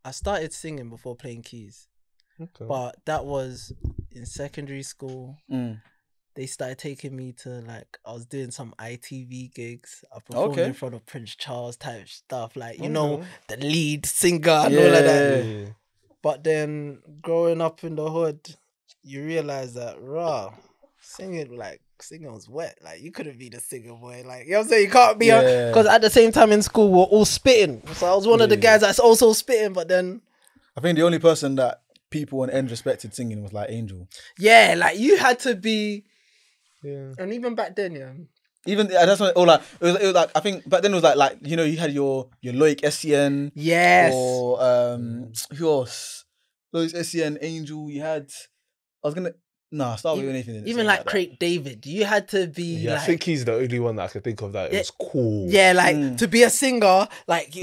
I started singing before playing keys, but that was in secondary school. They started taking me to like, I was doing some ITV gigs. I performed in front of Prince Charles type stuff, like you know, the lead singer and all of that. Yeah. But then growing up in the hood, you realize that singing was wet. Like you couldn't be the singer boy. Like, you know what I'm saying? You can't be because at the same time in school we're all spitting. So I was one of the guys that's also spitting, but then I think the only person that people on end respected singing was like Angel. Yeah, like you had to be and even back then, Even that's what, or like it was like I think back then it was like you know, you had your Loic SCN, or who else? Loic SCN, Angel. You had start with anything. Even like Craig David, you had to be. Yeah, I think he's the only one that I could think of that it was cool. Yeah, like to be a singer, like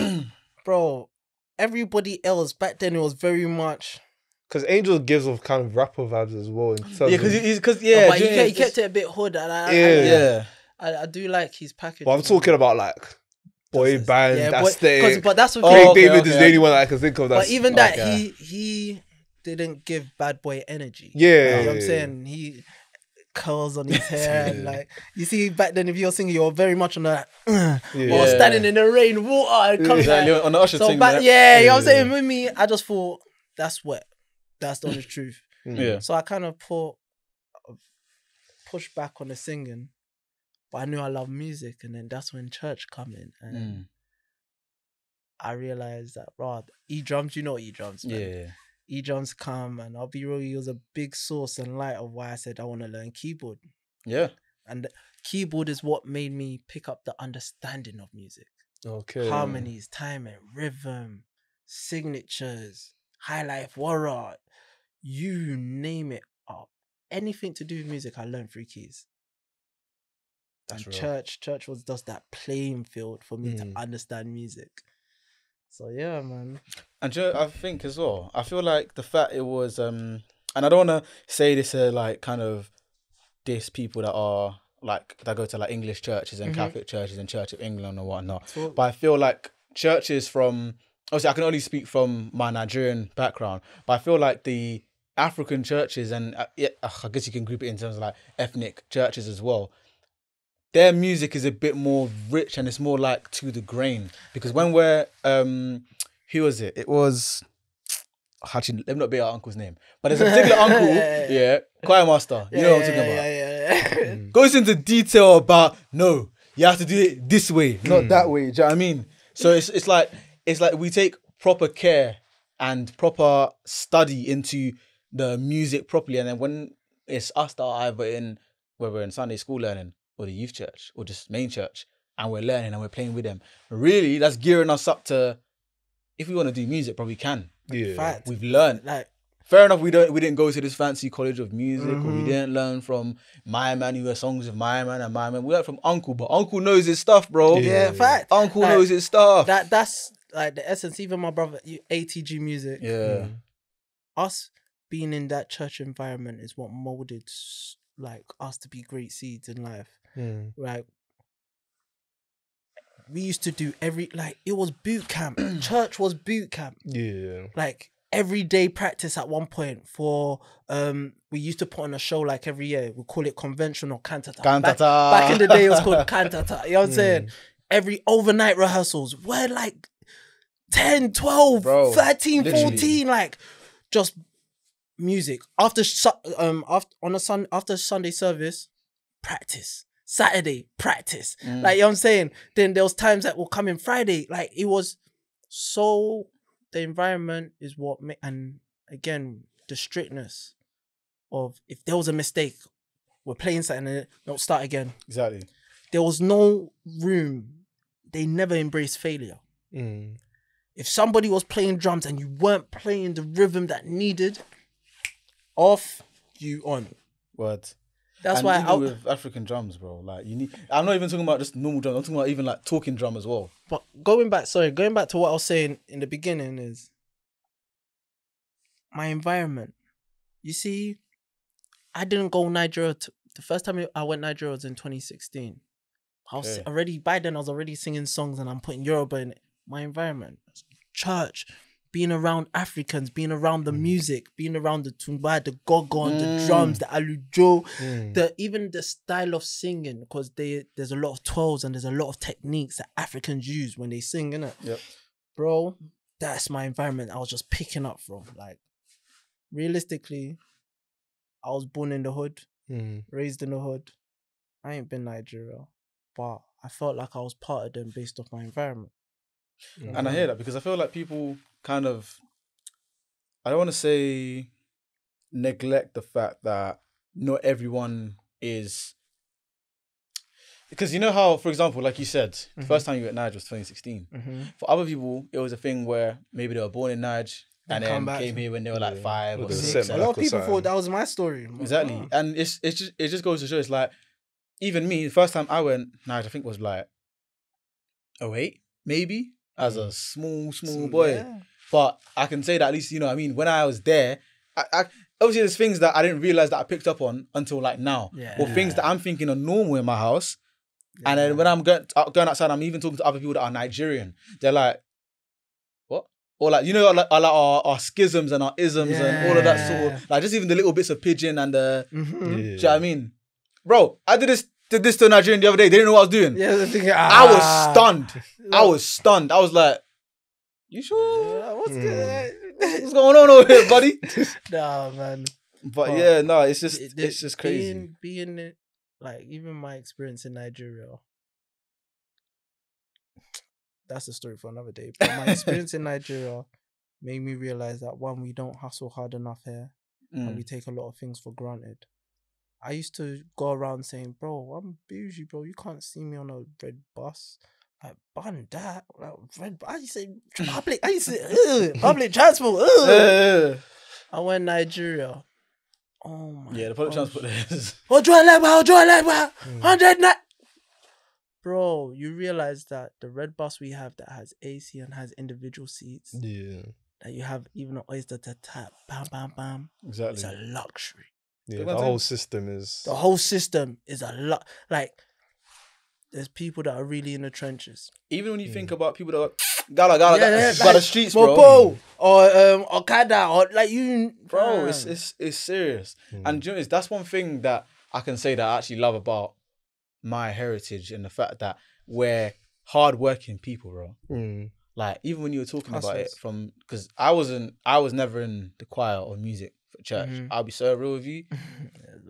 bro. Everybody else back then, it was very much. Because Angel gives off kind of rapper vibes as well. But he kept it a bit hood. I do like his package. But I'm talking about like boy band aesthetic. But that's what Craig David is the only one that I can think of. But even that, he didn't give bad boy energy. Yeah, you know what I'm saying? He curls on his hair. And like you see, back then, if you're singing, you're very much on that or standing in the rain, water. It comes on the Usher thing. You know what I'm saying? With me, I just thought that's wet. That's the honest truth. So I kind of pushed back on the singing, but I knew I love music, and then that's when church come in, and I realized that E-drums, you know E-drums, man. Yeah. E-drums come, and I'll be real, it was a big source and light of why I said I want to learn keyboard. Yeah. And keyboard is what made me pick up the understanding of music. Okay. Harmonies, timing, rhythm, signatures, high life, warrant. You name it up. Anything to do with music, I learned through keys. That's and church was just that playing field for me to understand music. So yeah, man. And I think as well, I feel like the fact it was, and I don't want to say this like kind of diss people that are like that go to like English churches and Catholic churches and Church of England or whatnot. But I feel like churches from, obviously I can only speak from my Nigerian background, but I feel like the African churches and I guess you can group it in terms of like ethnic churches as well. Their music is a bit more rich and it's more like to the grain. Because when we're, who was it? It was, actually, let me not be our uncle's name, but there's a particular uncle, choir master, you know what I'm talking about. Goes into detail about, no, you have to do it this way, not that way. Do you know what I mean? So it's like we take proper care and proper study into the music properly, and then when it's us that are either whether we're in Sunday school learning or the youth church or just main church, and we're learning and we're playing with them, really that's gearing us up to, if we want to do music, probably can. Yeah, fact. We've learned. Like, fair enough, we didn't go to this fancy college of music, or we didn't learn from my man who has songs of my man and my man. We learned from Uncle, but Uncle knows his stuff, bro. Yeah, fact. Uncle knows his stuff. That's like the essence. Even my brother, ATG music. Yeah. Us being in that church environment is what molded like us to be great seeds in life. Like we used to do it was boot camp. Church was boot camp. Yeah. Like everyday practice at one point for we used to put on a show like every year. We call it conventional cantata. Back in the day it was called cantata. You know what I'm saying? Every overnight rehearsals were like 10, 12, bro, 13, literally. 14, like just music. After Sunday service, practice. Saturday, practice. Like, you know what I'm saying? Then there was times that will come in Friday. Like, it was so... The environment is what... And again, the strictness of if there was a mistake, we're playing something and don't start again. Exactly. There was no room. They never embraced failure. If somebody was playing drums and you weren't playing the rhythm that needed, off you on. Word. That's and why even with African drums, bro. Like you need. I'm not even talking about just normal drums. I'm talking about even like talking drum as well. But going back to what I was saying in the beginning is my environment. You see, I didn't go Nigeria. The first time I went Nigeria was in 2016. I was already by then. I was already singing songs and I'm putting Yoruba in it. My environment, church, being around Africans, being around the music, being around the tumba, the gogon, the drums, the alujo, even the style of singing, because there's a lot of twirls and there's a lot of techniques that Africans use when they sing, innit? Yep. Bro, that's my environment I was just picking up from. Like, realistically, I was born in the hood, raised in the hood. I ain't been Nigeria, but I felt like I was part of them based off my environment. And I hear that because I feel like people kind of, I don't want to say neglect the fact that not everyone is, because you know how, for example, like you said, the first time you were at Niger was 2016. For other people, it was a thing where maybe they were born in Niger and then came here when they were like 5 or 6. A lot of people thought that was my story. Exactly. And it just goes to show, it's like, even me, the first time I went Niger, I think was like 08, maybe, as a small boy. Yeah. But I can say that at least, you know what I mean, when I was there, I obviously there's things that I didn't realise that I picked up on until like now. Or things that I'm thinking are normal in my house. And then when I'm going outside, I'm even talking to other people that are Nigerian. They're like, what? Or like, you know, like our schisms and our isms and all of that sort of, like just even the little bits of pidgin and the, do you know what I mean? Bro, I did this to a Nigerian the other day. They didn't know what I was doing. Yeah, they're thinking, I was stunned. I was like, you sure? What's good? What's going on over here, buddy? Nah, man. But yeah, no, it's just crazy. Being like, even my experience in Nigeria, that's a story for another day. But my experience in Nigeria made me realize that, one, we don't hustle hard enough here, and we take a lot of things for granted. I used to go around saying, bro, I'm bougie, bro. You can't see me on a red bus. Like, bun that. Like, red bus. I used to say public transport. I went Nigeria. Oh my. Yeah, the public transport is. Ojo 100 night. Bro, you realize that the red bus we have that has AC and has individual seats. Yeah. That you have even an oyster to tap. Bam, bam, bam. Exactly. It's a luxury. Yeah, the whole system is a lot. Like, there's people that are really in the trenches. Even when you think about people that are gala by the streets, bro. Mopo, or Okada, or like you, bro. It's serious. And you know, that's one thing that I can say that I actually love about my heritage, and the fact that we're hardworking people, bro. Like, even when you were talking about it, from, because I was never in the choir or music for church. I'll be so real with you.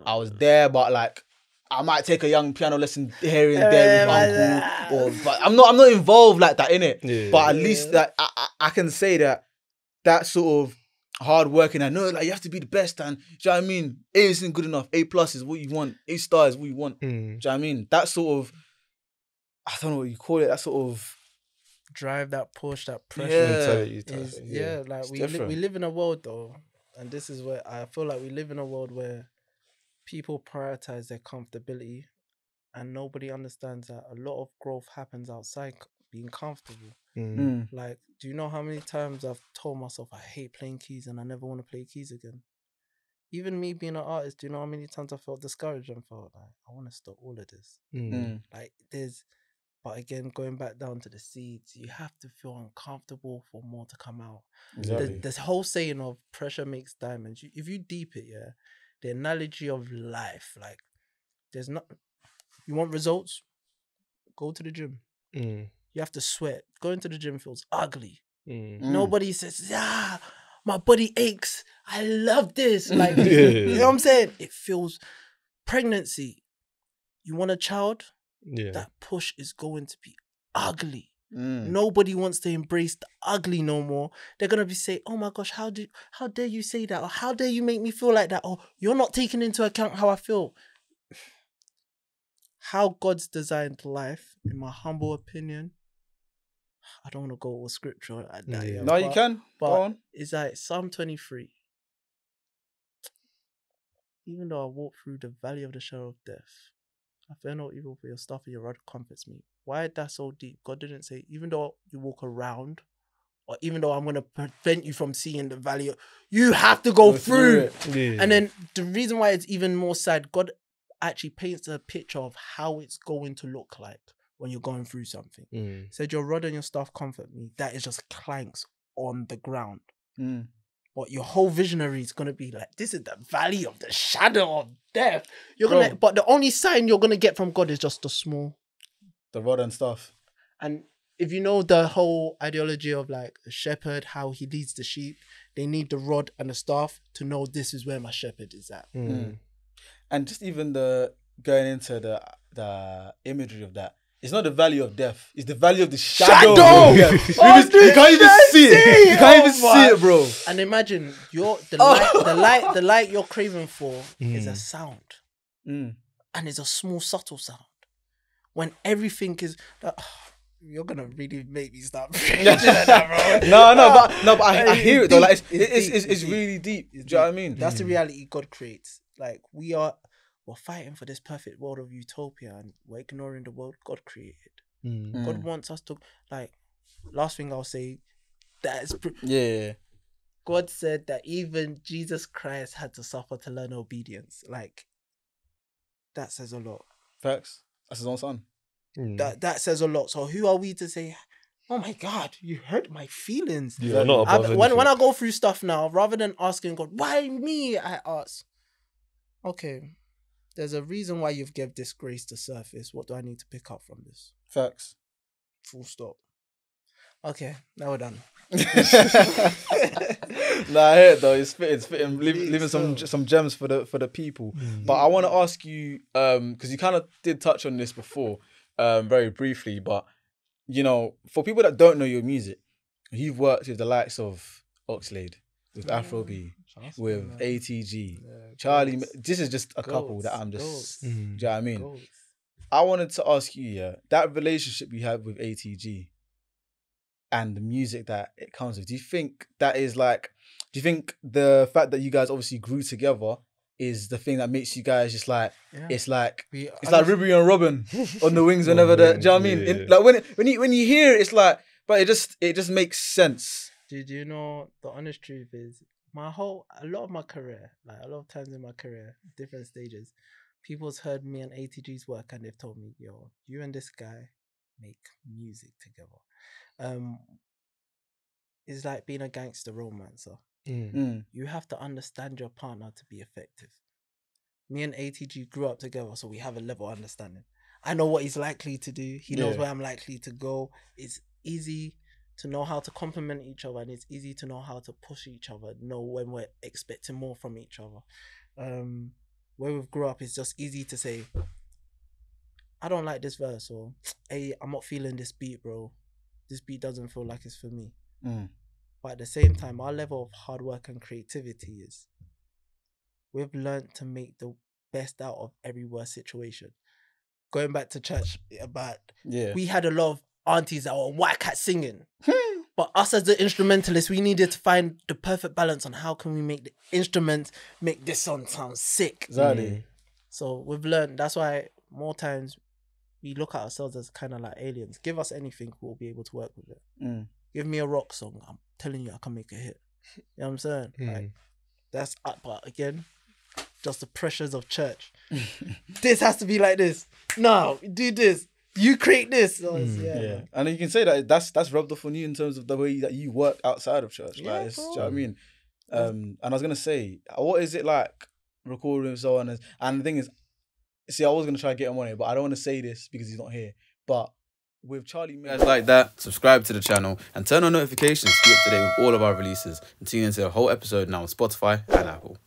I was there, but like, I might take a young piano lesson here and there with uncle, but I'm not involved like that in it. Yeah. But at least that I can say that sort of hard working. I know, like, you have to be the best, and do you know what I mean? A isn't good enough. A+ is what you want. A star is what you want. Do you know what I mean? That sort of, I don't know what you call it. That sort of drive, that push, that pressure. Yeah, like we live in a world though, and this is where I feel like we live in a world where people prioritize their comfortability, and nobody understands that a lot of growth happens outside being comfortable. Like, do you know how many times I've told myself I hate playing keys and I never want to play keys again? Even me being an artist, do you know how many times I felt discouraged and felt like, I want to stop all of this? Like, but again, going back down to the seeds, you have to feel uncomfortable for more to come out. Exactly. This whole saying of pressure makes diamonds. If you deep it, the analogy of life, like, there's not, you want results, go to the gym. You have to sweat. Going to the gym feels ugly. Nobody says, my body aches. I love this. Like, you know what I'm saying? It feels, pregnancy. You want a child? That push is going to be ugly. Nobody wants to embrace the ugly no more. They're gonna be saying, "Oh my gosh, how dare you say that? Or how dare you make me feel like that? Or you're not taking into account how I feel." How God's designed life, in my humble opinion, I don't want to go with scripture at that. No, you can. Go on. It's like Psalm 23. Even though I walk through the valley of the shadow of death, I fear no evil, for your staff and your rod comforts me. Why is that so deep? God didn't say, even though you walk around, or even though I'm going to prevent you from seeing the valley, you have to go through it. And then the reason why it's even more sad, God actually paints a picture of how it's going to look like when you're going through something. He said, your rod and your staff comfort me. That is just clanks on the ground. But your whole visionary is gonna be like, this is the valley of the shadow of death. But the only sign you're gonna get from God is just the rod and stuff. And if you know the whole ideology of like a shepherd, how he leads the sheep, they need the rod and the staff to know this is where my shepherd is at. And just even going into the imagery of that. It's not the valley of death. It's the valley of the shadow. Yeah. You can't even see it. You can't even see it, bro. And imagine the light you're craving for is a sound, and it's a small, subtle sound. When everything is, you're gonna really make me start preaching at that, bro. But I hear it though. Like it's really deep. Do you know what I mean? That's the reality God creates. Like we're fighting for this perfect world of utopia, and we're ignoring the world God created. God wants us to, like, last thing I'll say, God said that even Jesus Christ had to suffer to learn obedience. Like, that says a lot. Facts. That's his own son. That says a lot. So who are we to say, oh my God, you hurt my feelings? You're not above when I go through stuff now, rather than asking God, why me? I ask, okay, there's a reason why you've given this grace to surface. What do I need to pick up from this? Facts. Full stop. Okay, now we're done. Nah, I hear it though. It's fitting. Leaving some gems for the people. But I want to ask you, because you kind of did touch on this before, very briefly. But you know, for people that don't know your music, you've worked with the likes of Oxlade, with Afrobeat, with ATG, Charlie. This is just a couple that I'm just. Do you know what I mean? I wanted to ask you, that relationship you have with ATG and the music that it comes with. Do you think that is like? Do you think the fact that you guys obviously grew together is the thing that makes you guys just like? Yeah. It's like Ruby and Robin on the wings whenever the. Do you know what I mean? Like when you hear it, it's like, but it just makes sense. Did you know the honest truth is a lot of my career, like a lot of times in my career, different stages, people's heard me and ATG's work and they've told me, yo, you and this guy make music together. It's like being a gangster romancer. You have to understand your partner to be effective. Me and ATG grew up together, so we have a level of understanding. I know what he's likely to do. He knows where I'm likely to go. It's easy to know how to complement each other, and it's easy to know how to push each other, know when we're expecting more from each other. Where we've grew up, it's just easy to say, I don't like this verse, or hey, I'm not feeling this beat, bro. This beat doesn't feel like it's for me. But at the same time, our level of hard work and creativity is, we've learned to make the best out of every worst situation. Going back to church, we had a lot of aunties that were white cat singing. But us as the instrumentalists, we needed to find the perfect balance on how can we make the instruments make this song sound sick. Exactly. So we've learned, that's why more times we look at ourselves as kind of like aliens. Give us anything, we'll be able to work with it. Give me a rock song, I'm telling you I can make a hit. You know what I'm saying? Like, that's up, but again, just the pressures of church. This has to be like this. No, do this. You create this. So and you can say that that's rubbed off on you in terms of the way that you work outside of church. Like, do you know what I mean? And I was gonna say, what is it like recording and so on? And the thing is, see, I was gonna try to get him on it, but I don't want to say this because he's not here. But with Charlie, guys like that, subscribe to the channel and turn on notifications to keep up to date with all of our releases. And tune into the whole episode now on Spotify and Apple.